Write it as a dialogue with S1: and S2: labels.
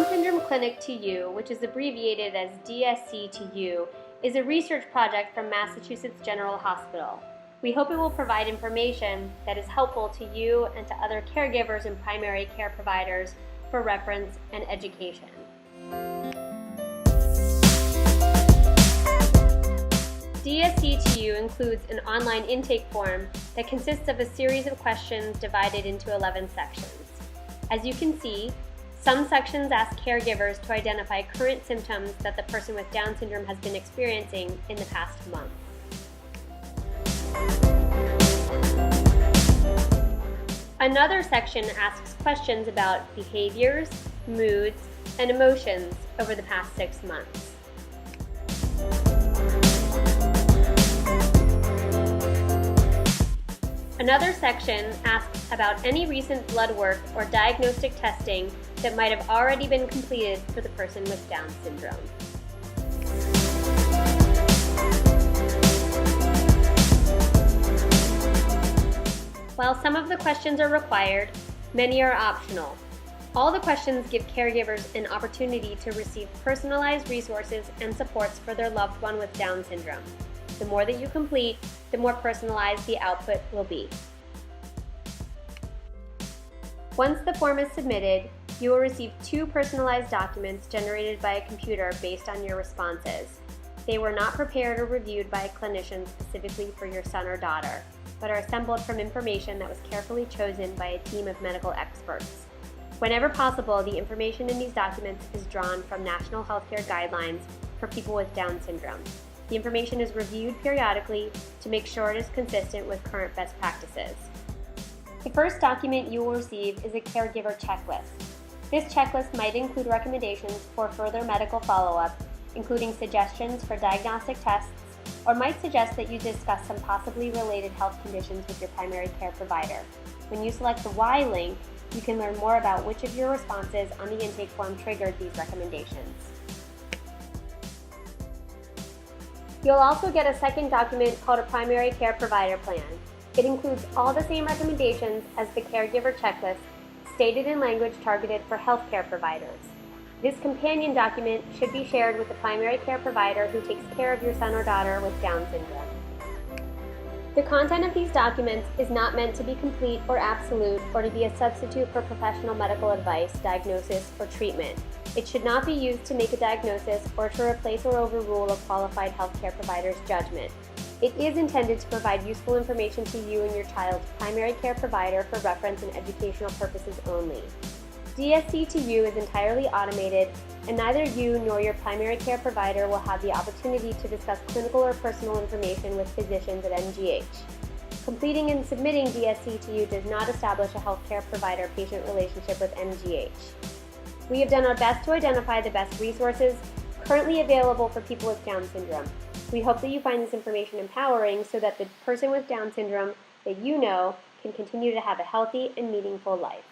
S1: Syndrome Clinic to You, which is abbreviated as DSC2U, is a research project from Massachusetts General Hospital. We hope it will provide information that is helpful to you and to other caregivers and primary care providers for reference and education. DSC2U includes an online intake form that consists of a series of questions divided into 11 sections. As you can see, some sections ask caregivers to identify current symptoms that the person with Down syndrome has been experiencing in the past month. Another section asks questions about behaviors, moods, and emotions over the past 6 months. Another section asks about any recent blood work or diagnostic testing that might have already been completed for the person with Down syndrome. While some of the questions are required, many are optional. All the questions give caregivers an opportunity to receive personalized resources and supports for their loved one with Down syndrome. The more that you complete, the more personalized the output will be. Once the form is submitted, you will receive 2 personalized documents generated by a computer based on your responses. They were not prepared or reviewed by a clinician specifically for your son or daughter, but are assembled from information that was carefully chosen by a team of medical experts. Whenever possible, the information in these documents is drawn from national healthcare guidelines for people with Down syndrome. The information is reviewed periodically to make sure it is consistent with current best practices. The first document you will receive is a caregiver checklist. This checklist might include recommendations for further medical follow-up, including suggestions for diagnostic tests, or might suggest that you discuss some possibly related health conditions with your primary care provider. When you select the Why link, you can learn more about which of your responses on the intake form triggered these recommendations. You'll also get a second document called a Primary Care Provider Plan. It includes all the same recommendations as the caregiver checklist, stated in language targeted for healthcare providers. This companion document should be shared with the primary care provider who takes care of your son or daughter with Down syndrome. The content of these documents is not meant to be complete or absolute or to be a substitute for professional medical advice, diagnosis, or treatment. It should not be used to make a diagnosis or to replace or overrule a qualified healthcare provider's judgment. It is intended to provide useful information to you and your child's primary care provider for reference and educational purposes only. DSC2U is entirely automated, and neither you nor your primary care provider will have the opportunity to discuss clinical or personal information with physicians at MGH. Completing and submitting DSC2U does not establish a healthcare provider-patient relationship with MGH. We have done our best to identify the best resources currently available for people with Down syndrome. We hope that you find this information empowering so that the person with Down syndrome that you know can continue to have a healthy and meaningful life.